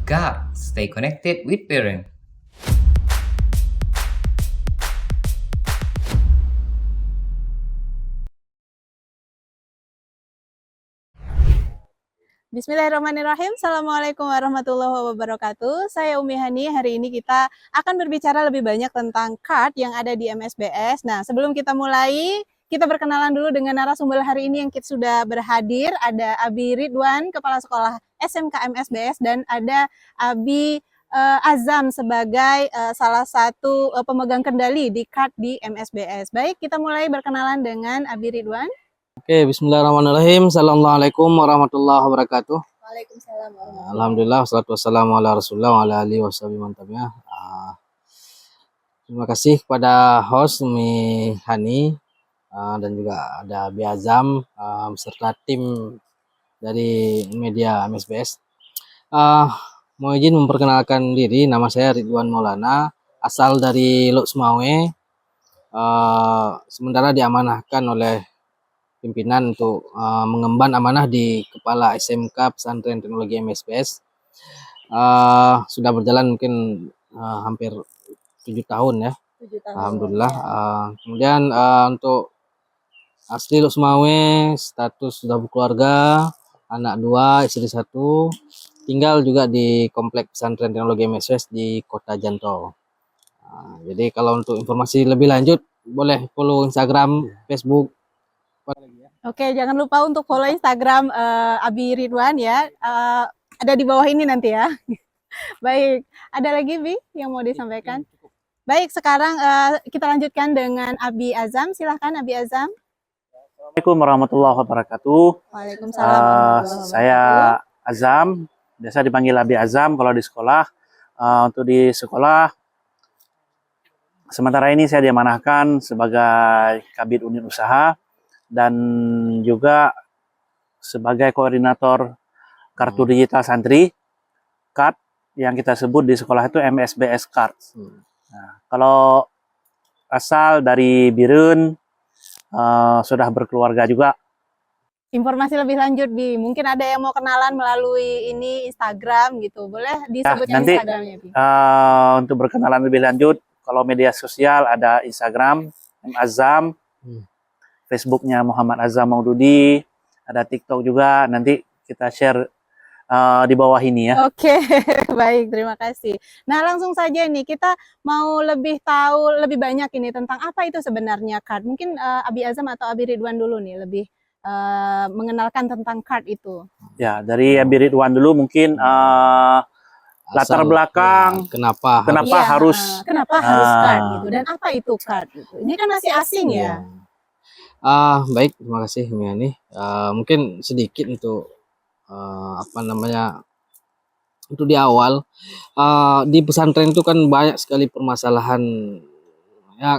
God, stay connected with parent. Bismillahirrahmanirrahim. Assalamualaikum warahmatullahi wabarakatuh. Saya Umi Hani. Hari ini kita akan berbicara lebih banyak tentang card yang ada di MSBS. Nah, sebelum kita mulai, kita berkenalan dulu dengan narasumber hari ini yang kita sudah berhadir. Ada Abi Ridwan, Kepala Sekolah SMK MSBS, dan ada Abi Azam sebagai salah satu pemegang kendali di card di MSBS. Baik, kita mulai berkenalan dengan Abi Ridwan. Oke, bismillahirrahmanirrahim. Assalamualaikum warahmatullahi wabarakatuh. Waalaikumsalam warahmatullahi Alhamdulillah, wassalatu wassalamu ala rasulullah wa ala alihi washabihi man tabi'ah. Terima kasih kepada host Umi Hani dan juga ada Abi Azam beserta tim dari media MSBS. Mau izin memperkenalkan diri, nama saya Ridwan Maulana, asal dari Lok Sumawe. Sementara diamanahkan oleh pimpinan untuk mengemban amanah di Kepala SMK Pesantren Teknologi MSBS. Sudah berjalan mungkin hampir 7 tahun ya. 7 tahun. Alhamdulillah. Kemudian untuk asli Lok Sumawe, status sudah berkeluarga, anak 2, istri 1, tinggal juga di Komplek Pesantren Teknologi MSBS di Kota Janto. Jadi kalau untuk informasi lebih lanjut boleh follow Instagram, Facebook. Oke, jangan lupa untuk follow Instagram Abi Ridwan ya. Ada di bawah ini nanti ya. Baik, ada lagi Bi yang mau disampaikan? Baik, sekarang kita lanjutkan dengan Abi Azam. Silahkan Abi Azam. Assalamualaikum warahmatullahi wabarakatuh. Waalaikumsalam warahmatullahi wabarakatuh. Saya Azam, biasa dipanggil Abi Azam kalau di sekolah. Untuk di sekolah, sementara ini saya diamanahkan sebagai Kabid Unit Usaha dan juga sebagai koordinator kartu digital santri card yang kita sebut di sekolah itu MSBS card. Nah, kalau asal dari Birun, sudah berkeluarga juga. Informasi lebih lanjut Bi, mungkin ada yang mau kenalan melalui ini Instagram gitu, boleh disebutkan nanti, Instagramnya Bi? Untuk berkenalan lebih lanjut, kalau media sosial ada Instagram Azam, Facebooknya Muhammad Azam Maududi, ada TikTok juga, nanti kita share di bawah ini ya. Oke, baik, terima kasih. Nah, langsung saja nih, kita mau lebih tahu lebih banyak ini tentang apa itu sebenarnya card. Mungkin Abi Azam atau Abi Ridwan dulu nih, lebih mengenalkan tentang card itu. Ya, dari Abi Ridwan dulu mungkin latar belakang, kenapa harus card gitu, dan apa itu card gitu. Ini kan masih asing ya. Baik, terima kasih Miani. Mungkin sedikit untuk untuk di awal di pesantren itu kan banyak sekali permasalahan ya,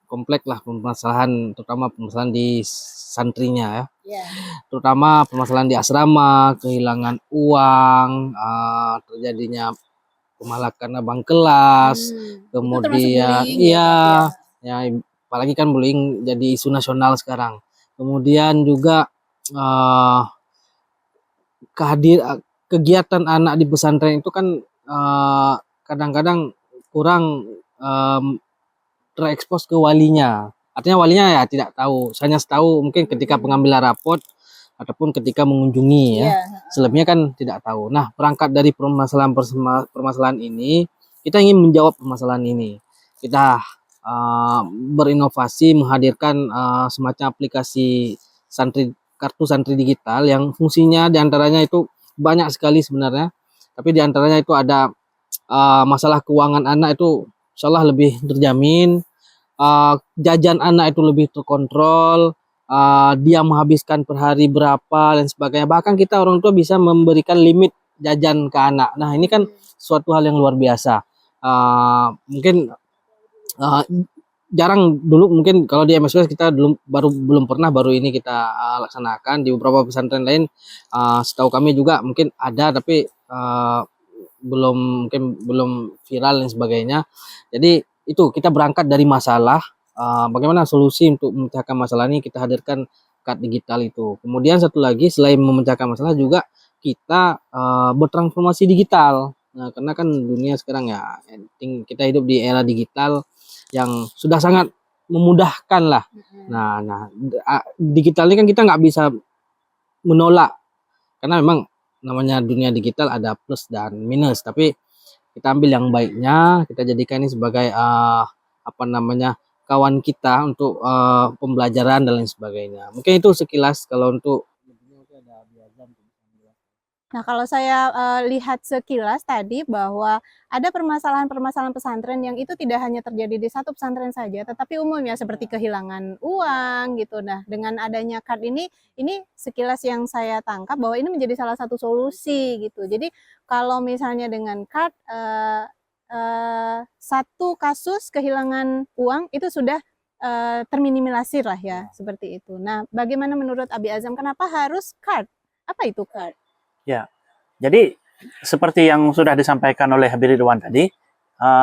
kompleks lah permasalahan, terutama permasalahan di santrinya ya. Terutama permasalahan di asrama, kehilangan uang, terjadinya pemalakan abang kelas, kemudian ya apalagi kan bullying jadi isu nasional sekarang. Kemudian juga kegiatan anak di pesantren itu kan kadang-kadang kurang terekspos ke walinya. Artinya walinya ya tidak tahu, hanya tahu mungkin ketika pengambilan rapot ataupun ketika mengunjungi ya. Selebihnya kan tidak tahu. Nah, berangkat dari permasalahan ini, kita ingin menjawab permasalahan ini. Kita berinovasi menghadirkan semacam aplikasi kartu santri digital yang fungsinya diantaranya itu banyak sekali sebenarnya, tapi diantaranya itu ada masalah keuangan anak itu insyaallah lebih terjamin, jajan anak itu lebih terkontrol, dia menghabiskan per hari berapa dan sebagainya, bahkan kita orang tua bisa memberikan limit jajan ke anak. Nah, ini kan suatu hal yang luar biasa. Mungkin jarang dulu, mungkin kalau di MSBS kita belum pernah, baru ini kita laksanakan. Di beberapa pesantren lain setahu kami juga mungkin ada, tapi belum viral dan sebagainya. Jadi itu kita berangkat dari masalah, bagaimana solusi untuk memecahkan masalah ini, kita hadirkan card digital itu. Kemudian satu lagi, selain memecahkan masalah juga kita bertransformasi digital. Nah, karena kan dunia sekarang ya, kita hidup di era digital yang sudah sangat memudahkan lah. Nah, digital ini kan kita nggak bisa menolak, karena memang namanya dunia digital ada plus dan minus. Tapi kita ambil yang baiknya, kita jadikan ini sebagai kawan kita untuk pembelajaran dan lain sebagainya. Mungkin itu sekilas. Kalau untuk Nah, kalau saya lihat sekilas tadi bahwa ada permasalahan-permasalahan pesantren yang itu tidak hanya terjadi di satu pesantren saja, tetapi umumnya seperti kehilangan uang gitu. Nah, dengan adanya card ini sekilas yang saya tangkap bahwa ini menjadi salah satu solusi gitu. Jadi kalau misalnya dengan card satu kasus kehilangan uang itu sudah terminimalisir lah ya, seperti itu. Nah, bagaimana menurut Abi Azam, kenapa harus card? Apa itu card? Ya, jadi seperti yang sudah disampaikan oleh Habib Ridwan tadi,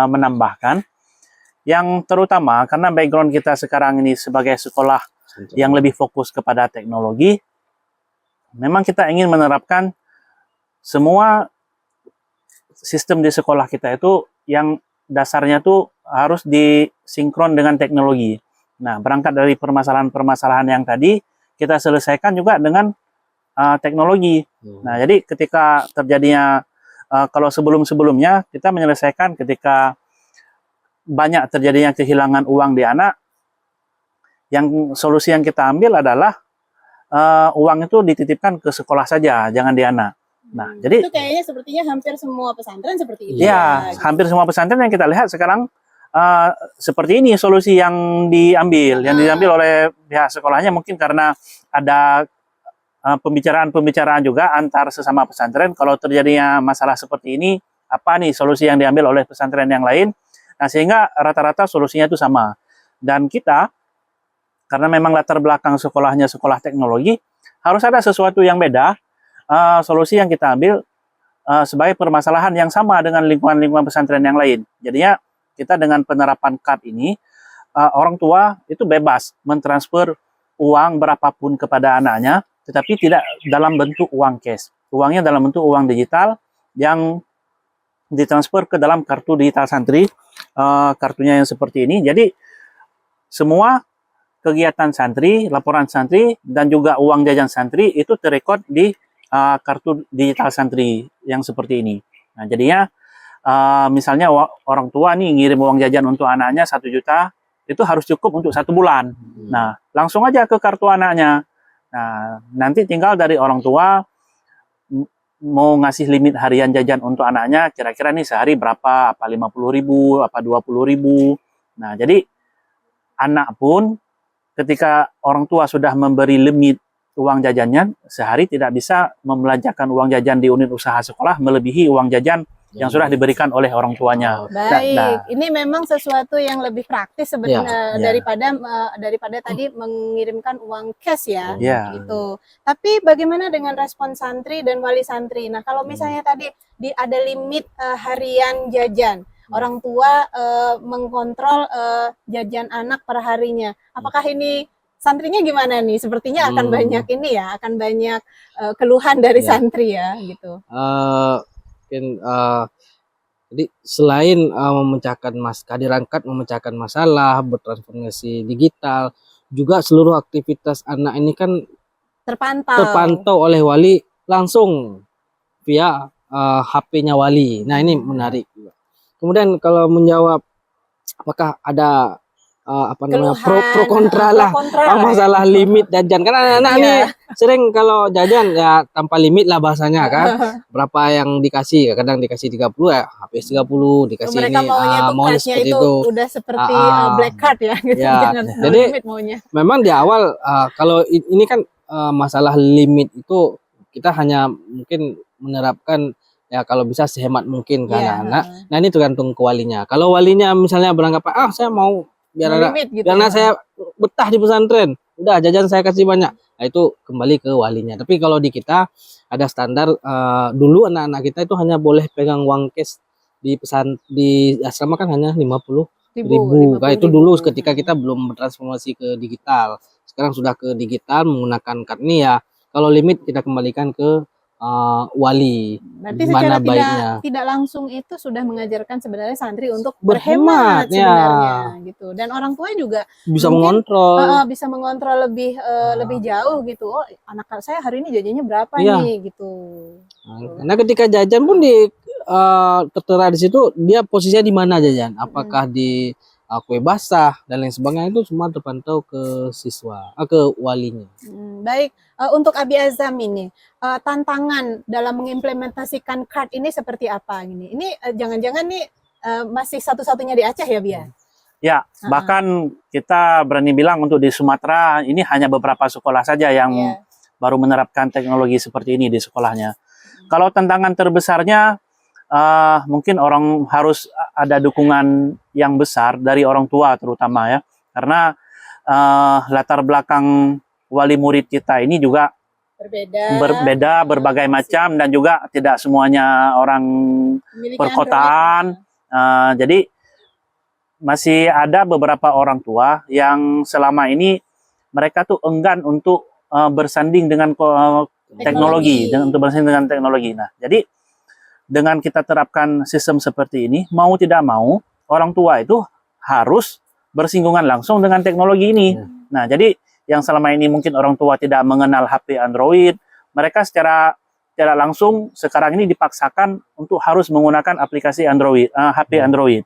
menambahkan yang terutama karena background kita sekarang ini sebagai sekolah yang lebih fokus kepada teknologi, memang kita ingin menerapkan semua sistem di sekolah kita itu yang dasarnya tuh harus disinkron dengan teknologi. Nah, berangkat dari permasalahan-permasalahan yang tadi, kita selesaikan juga dengan teknologi. Nah, jadi ketika terjadinya kalau sebelum-sebelumnya kita menyelesaikan ketika banyak terjadinya kehilangan uang di anak, yang solusi yang kita ambil adalah uang itu dititipkan ke sekolah saja, jangan di anak. Nah, jadi itu kayaknya sepertinya hampir semua pesantren seperti itu. Ya, hampir semua pesantren yang kita lihat sekarang seperti ini solusi yang diambil oleh pihak sekolahnya, mungkin karena ada pembicaraan-pembicaraan juga antar sesama pesantren. Kalau terjadinya masalah seperti ini, apa nih solusi yang diambil oleh pesantren yang lain? Nah, sehingga rata-rata solusinya itu sama. Dan kita, karena memang latar belakang sekolahnya sekolah teknologi, harus ada sesuatu yang beda. Solusi yang kita ambil sebagai permasalahan yang sama dengan lingkungan-lingkungan pesantren yang lain. Jadinya kita dengan penerapan card ini, orang tua itu bebas mentransfer uang berapapun kepada anaknya, tetapi tidak dalam bentuk uang cash. Uangnya dalam bentuk uang digital yang ditransfer ke dalam kartu digital santri, kartunya yang seperti ini. Jadi semua kegiatan santri, laporan santri, dan juga uang jajan santri itu terrekod di kartu digital santri yang seperti ini. Nah, jadinya misalnya orang tua nih ngirim uang jajan untuk anaknya 1 juta, itu harus cukup untuk 1 bulan. Nah, langsung aja ke kartu anaknya. Nah, nanti tinggal dari orang tua mau ngasih limit harian jajan untuk anaknya, kira-kira nih sehari berapa, apa 50.000, apa 20.000. Nah, jadi anak pun ketika orang tua sudah memberi limit uang jajannya, sehari tidak bisa membelanjakan uang jajan di unit usaha sekolah melebihi uang jajan yang sudah diberikan oleh orang tuanya. Baik, ini memang sesuatu yang lebih praktis sebenarnya daripada tadi mengirimkan uang cash ya, gitu. Tapi bagaimana dengan respon santri dan wali santri? Nah, kalau misalnya tadi ada limit harian jajan, orang tua mengkontrol jajan anak per harinya, apakah ini santrinya gimana nih? Sepertinya akan banyak ini ya, akan banyak keluhan dari santri ya, gitu. Mungkin jadi selain kehadiran card memecahkan masalah, bertransformasi digital, juga seluruh aktivitas anak ini kan terpantau oleh wali langsung via HP-nya wali. Nah, ini menarik. Kemudian kalau menjawab apakah ada pro kontra lah masalah limit jajan, kan anak-anak nih sering kalau jajan ya tanpa limit lah bahasanya kan, berapa yang dikasih, kadang dikasih 30 ya habis 30, dikasih mereka ini maunya seperti itu udah seperti black card ya gitu. Jangan jadi limit maunya. Memang di awal kalau ini kan masalah limit itu kita hanya mungkin menerapkan ya kalau bisa sehemat mungkin ke anak-anak. Nah, ini tergantung ke walinya. Kalau walinya misalnya beranggapan saya mau biar karena saya betah di pesantren, udah jajan saya kasih banyak, nah itu kembali ke walinya. Tapi kalau di kita ada standar, dulu anak-anak kita itu hanya boleh pegang uang cash di asrama kan hanya 50.000. Nah, itu dulu ketika kita belum bertransformasi ke digital. Sekarang sudah ke digital menggunakan card ini ya, kalau limit kita kembalikan ke wali. Berarti Gimana secara baiknya. tidak langsung itu sudah mengajarkan sebenarnya santri untuk Berhemat, berhemat ya. sebenarnya gitu. Dan orang tua juga Bisa mungkin mengontrol. bisa mengontrol lebih jauh gitu. Oh, anak saya hari ini jajannya berapa Iya. nih gitu. Karena ketika jajan pun tertera di situ dia posisinya di mana jajan. Apakah di kue basah dan lain sebagainya, itu semua terpantau ke siswa, ke walinya. Baik, untuk Abi Azam ini tantangan dalam mengimplementasikan card ini seperti apa ini? Ini jangan-jangan nih masih satu-satunya di Aceh ya, Bia? Ya, bahkan kita berani bilang untuk di Sumatera ini hanya beberapa sekolah saja yang baru menerapkan teknologi seperti ini di sekolahnya. Kalau tantangan terbesarnya mungkin orang harus ada dukungan yang besar dari orang tua terutama ya, karena latar belakang wali murid kita ini juga berbeda berbagai macam, dan juga tidak semuanya orang perkotaan. Jadi masih ada beberapa orang tua yang selama ini mereka tuh enggan untuk bersanding dengan teknologi, untuk bersanding dengan teknologi. Nah, jadi dengan kita terapkan sistem seperti ini, mau tidak mau, orang tua itu harus bersinggungan langsung dengan teknologi ini. Nah, jadi yang selama ini mungkin orang tua tidak mengenal HP Android, mereka secara langsung sekarang ini dipaksakan untuk harus menggunakan aplikasi Android, HP Android.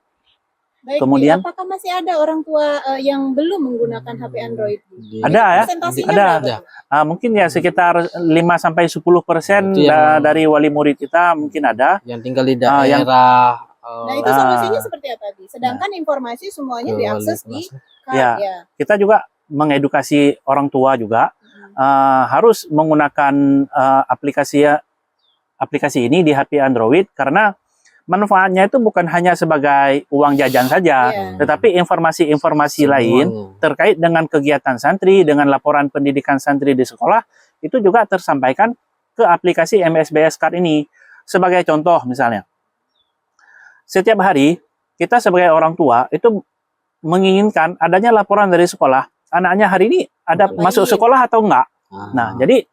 Baik, kemudian apakah masih ada orang tua yang belum menggunakan HP Android? Ada ya, ada. Mungkin ya sekitar 5-10% dari wali murid kita mungkin ada. Yang tinggal di daerah. Nah, itu solusinya seperti apa, Bi? Sedangkan informasi semuanya diakses di card, ya. Kita juga mengedukasi orang tua juga harus menggunakan aplikasi ini di HP Android, karena manfaatnya itu bukan hanya sebagai uang jajan saja, tetapi informasi-informasi lain terkait dengan kegiatan santri, dengan laporan pendidikan santri di sekolah, itu juga tersampaikan ke aplikasi MSBS Card ini. Sebagai contoh misalnya, setiap hari kita sebagai orang tua itu menginginkan adanya laporan dari sekolah, anaknya hari ini ada masuk sekolah atau enggak. Nah, jadi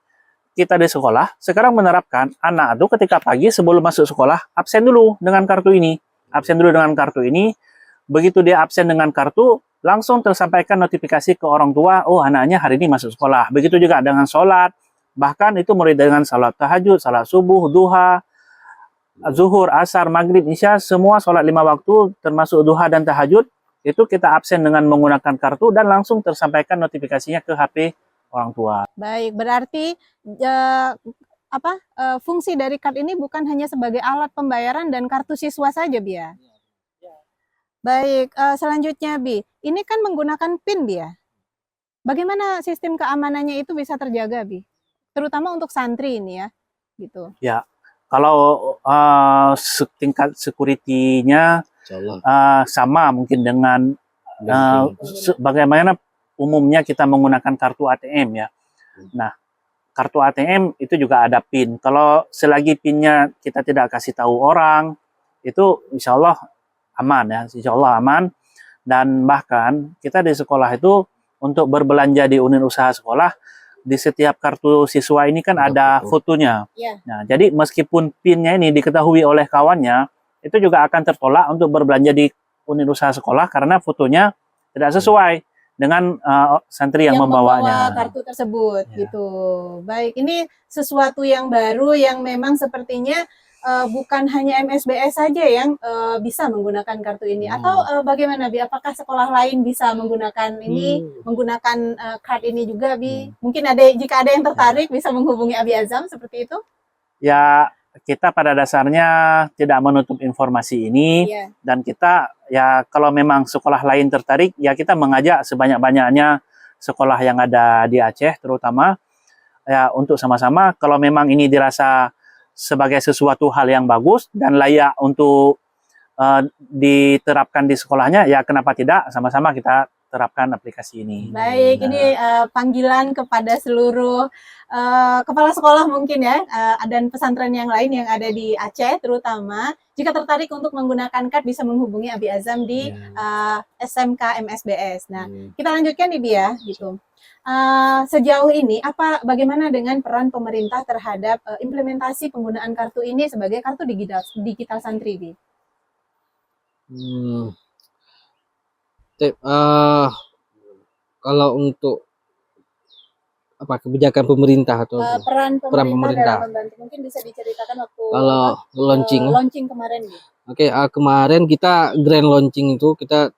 kita di sekolah sekarang menerapkan anak itu ketika pagi sebelum masuk sekolah absen dulu dengan kartu ini. Absen dulu dengan kartu ini. Begitu dia absen dengan kartu, langsung tersampaikan notifikasi ke orang tua, oh anaknya hari ini masuk sekolah. Begitu juga dengan sholat. Bahkan itu mulai dengan sholat tahajud, sholat subuh, duha, zuhur, asar, maghrib, isya, semua sholat 5 waktu termasuk duha dan tahajud, itu kita absen dengan menggunakan kartu dan langsung tersampaikan notifikasinya ke HP orang tua. Baik, berarti fungsi dari card ini bukan hanya sebagai alat pembayaran dan kartu siswa saja, Bi ya? Baik, selanjutnya Bi, ini kan menggunakan PIN, Bi ya? Bagaimana sistem keamanannya itu bisa terjaga, Bi? Terutama untuk santri ini ya, gitu. Ya, kalau tingkat security-nya sama mungkin dengan bagaimana umumnya kita menggunakan kartu ATM ya. Nah, kartu ATM itu juga ada PIN. Kalau selagi PIN-nya kita tidak kasih tahu orang, itu insya Allah aman ya, insya Allah aman. Dan bahkan kita di sekolah itu untuk berbelanja di unit usaha sekolah, di setiap kartu siswa ini kan ada fotonya. Nah, jadi meskipun PIN-nya ini diketahui oleh kawannya, itu juga akan tertolak untuk berbelanja di unit usaha sekolah karena fotonya tidak sesuai dengan santri yang membawanya. Membawa kartu tersebut gitu. Baik, ini sesuatu yang baru yang memang sepertinya bukan hanya MSBS saja yang bisa menggunakan kartu ini, atau bagaimana, Bi? Apakah sekolah lain bisa menggunakan ini, menggunakan card ini juga, Bi? Mungkin jika ada yang tertarik bisa menghubungi Abi Azam seperti itu? Ya, kita pada dasarnya tidak menutup informasi ini, dan kita ya kalau memang sekolah lain tertarik, ya kita mengajak sebanyak-banyaknya sekolah yang ada di Aceh terutama ya untuk sama-sama kalau memang ini dirasa sebagai sesuatu hal yang bagus dan layak untuk diterapkan di sekolahnya, ya kenapa tidak, sama-sama kita terapkan aplikasi ini. Baik, ini panggilan kepada seluruh kepala sekolah mungkin ya, dan pesantren yang lain yang ada di Aceh terutama. Jika tertarik untuk menggunakan KAD bisa menghubungi Abi Azam di SMK MSBS. Nah, kita lanjutkan nih Bi ya, gitu. Sejauh ini bagaimana dengan peran pemerintah terhadap implementasi penggunaan kartu ini sebagai kartu digital santri, Bi? Kalau untuk kebijakan pemerintah atau peran pemerintah dalam membantu, mungkin bisa diceritakan waktu kalau launching kemarin, Bi. Oke, kemarin kita grand launching itu kita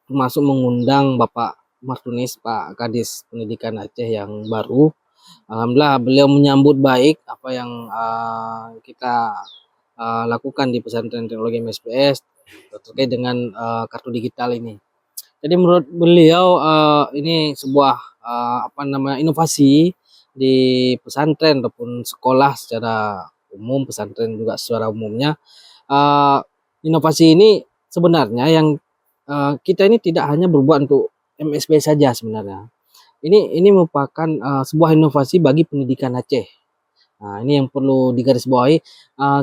termasuk mengundang Bapak Martunis, Pak Kadis Pendidikan Aceh yang baru. Alhamdulillah beliau menyambut baik apa yang kita lakukan di pesantren teknologi MSBS terkait dengan kartu digital ini. Jadi menurut beliau ini sebuah inovasi di pesantren ataupun sekolah secara umum, pesantren juga secara umumnya. Inovasi ini sebenarnya yang kita ini tidak hanya berbuat untuk MSB saja sebenarnya. Ini merupakan sebuah inovasi bagi pendidikan Aceh. Nah, ini yang perlu digarisbawahi.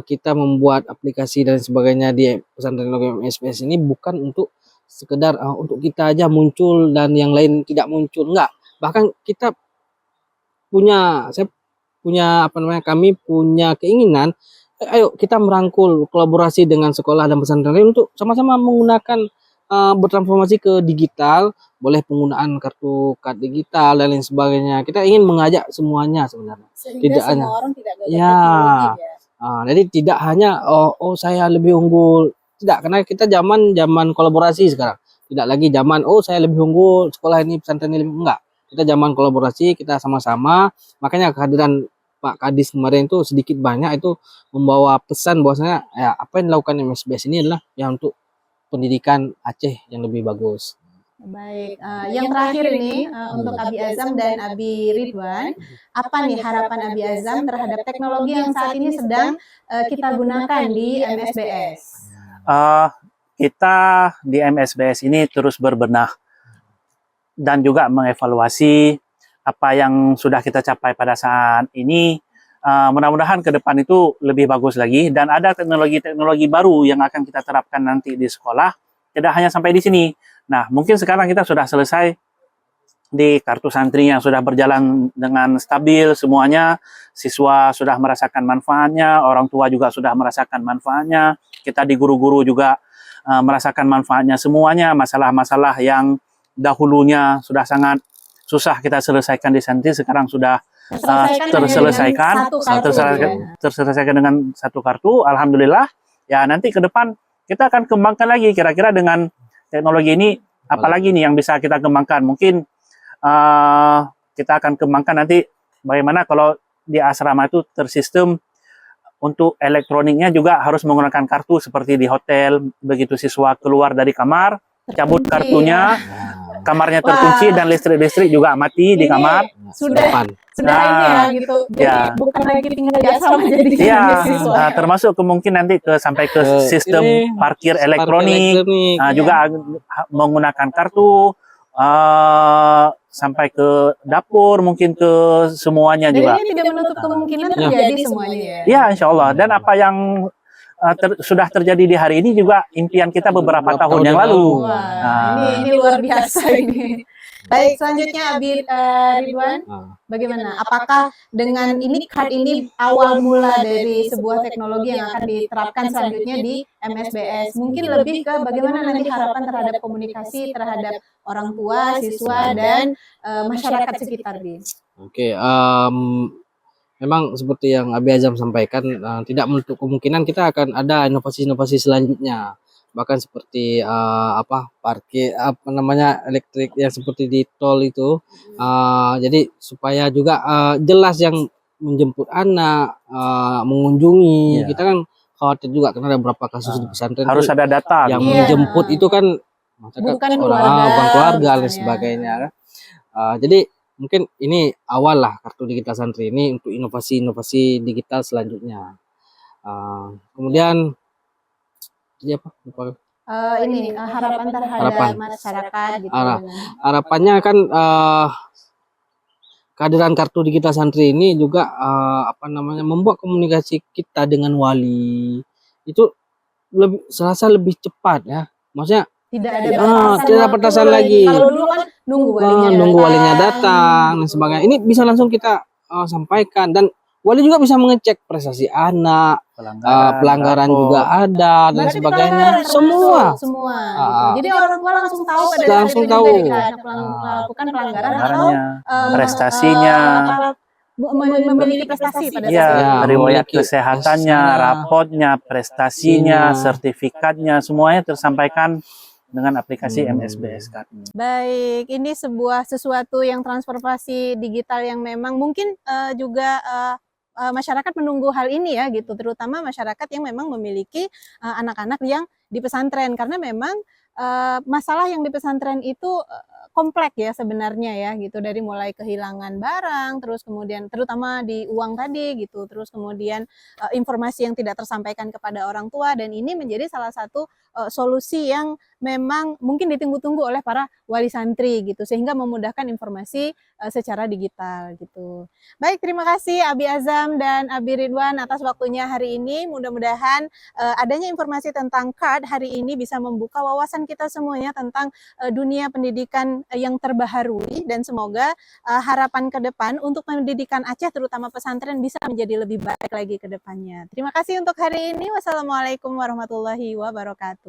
Kita membuat aplikasi dan sebagainya di pesantren teknologi MSBS ini bukan untuk sekedar untuk kita aja muncul dan yang lain tidak muncul, enggak. Bahkan kita kami punya keinginan ayo kita merangkul kolaborasi dengan sekolah dan pesantren lain untuk sama-sama menggunakan bertransformasi ke digital, boleh penggunaan kartu digital dan lain sebagainya. Kita ingin mengajak semuanya sebenarnya. Sehingga tidak semua hanya orang tidak gagal teknologi ya. Jadi tidak hanya saya lebih unggul, tidak, karena kita zaman kolaborasi sekarang. Tidak lagi zaman saya lebih unggul, sekolah ini pesantren ini enggak. Kita zaman kolaborasi, kita sama-sama. Makanya kehadiran Pak Kadis kemarin itu sedikit banyak itu membawa pesan bahwasanya apa yang dilakukan MSBS ini adalah untuk pendidikan Aceh yang lebih bagus. Baik, yang terakhir ini untuk Abi Azam dan Abi Ridwan, apa nih harapan Abi Azam terhadap teknologi yang saat ini sedang kita gunakan di MSBS? Kita di MSBS ini terus berbenah dan juga mengevaluasi apa yang sudah kita capai pada saat ini. Mudah-mudahan ke depan itu lebih bagus lagi dan ada teknologi-teknologi baru yang akan kita terapkan nanti di sekolah. Tidak hanya sampai di sini. Nah, mungkin sekarang kita sudah selesai di kartu santri yang sudah berjalan dengan stabil semuanya. Siswa sudah merasakan manfaatnya, orang tua juga sudah merasakan manfaatnya. Kita di guru-guru juga merasakan manfaatnya semuanya. Masalah-masalah yang dahulunya sudah sangat susah kita selesaikan di santri sekarang sudah terselesaikan dengan satu kartu. Alhamdulillah. Ya, nanti ke depan kita akan kembangkan lagi kira-kira dengan teknologi ini apalagi nih yang bisa kita kembangkan. Mungkin kita akan kembangkan nanti bagaimana kalau di asrama itu tersistem untuk elektroniknya juga harus menggunakan kartu seperti di hotel. Begitu siswa keluar dari kamar, cabut kartunya, kamarnya terkunci dan listrik juga mati di kamar. Sudah ini ya gitu. Jadi bukan lagi tinggal di asrama jadi siswa. Termasuk kemungkinan nanti sampai ke sistem parkir elektronik. Juga menggunakan kartu sampai ke dapur, mungkin ke semuanya juga. Jadi ini tidak menutup kemungkinan terjadi semuanya ya. Ya, insya Allah. Dan apa yang sudah terjadi di hari ini juga impian kita beberapa tahun yang lalu. Ini luar biasa ini. Baik, selanjutnya Abi Ridwan, bagaimana? Apakah dengan ini KAD ini awal mula dari sebuah teknologi yang akan diterapkan selanjutnya di MSBS? Mungkin lebih ke bagaimana nanti harapan terhadap komunikasi terhadap orang tua, siswa, dan masyarakat sekitar, Bi? Oke, memang seperti yang Abi Azam sampaikan, tidak menutup kemungkinan kita akan ada inovasi-inovasi selanjutnya. Bahkan seperti parkir elektrik yang seperti di tol itu. Jadi supaya juga jelas yang menjemput anak, mengunjungi. Kita kan khawatir juga karena ada beberapa kasus di pesantren harus ada data yang menjemput itu kan bukan keluarga dan sebagainya. Jadi mungkin ini awal lah kartu digital santri ini untuk inovasi-inovasi digital selanjutnya. Kemudian harapan terhadap Harapan. masyarakat gitu. Harapannya kan kehadiran kartu digital santri ini juga membuat komunikasi kita dengan wali itu serasa lebih cepat ya. Maksudnya Tidak ada tidak ada batasan lagi. Kalau dulu kan nunggu walinya datang dan sebagainya. Ini bisa langsung kita sampaikan dan wali juga bisa mengecek prestasi anak, pelanggaran rapor. juga ada dan Berarti sebagainya. pelanggaran Semua. gitu. Jadi orang tua langsung tahu pada saat Langsung itu tahu. juga jika anak melakukan pelanggaran atau Pelanggarannya, prestasinya, memiliki prestasi pada ya, saat itu. riwayat memiliki kesehatannya, prestasinya, rapotnya, prestasinya, Iya. sertifikatnya, semuanya tersampaikan dengan aplikasi MSBS Card ini. Baik, ini sesuatu yang transformasi digital yang memang mungkin juga masyarakat menunggu hal ini ya gitu, terutama masyarakat yang memang memiliki anak-anak yang di pesantren karena memang masalah yang di pesantren itu kompleks ya sebenarnya ya gitu, dari mulai kehilangan barang, terus kemudian terutama di uang tadi gitu, terus kemudian informasi yang tidak tersampaikan kepada orang tua, dan ini menjadi salah satu solusi yang memang mungkin ditunggu-tunggu oleh para wali santri gitu, sehingga memudahkan informasi secara digital gitu. Baik, terima kasih Abi Azam dan Abi Ridwan atas waktunya hari ini. Mudah-mudahan adanya informasi tentang CARD hari ini bisa membuka wawasan kita semuanya tentang dunia pendidikan yang terbaharui, dan semoga harapan ke depan untuk pendidikan Aceh terutama pesantren bisa menjadi lebih baik lagi ke depannya. Terima kasih untuk hari ini. Wassalamualaikum warahmatullahi wabarakatuh.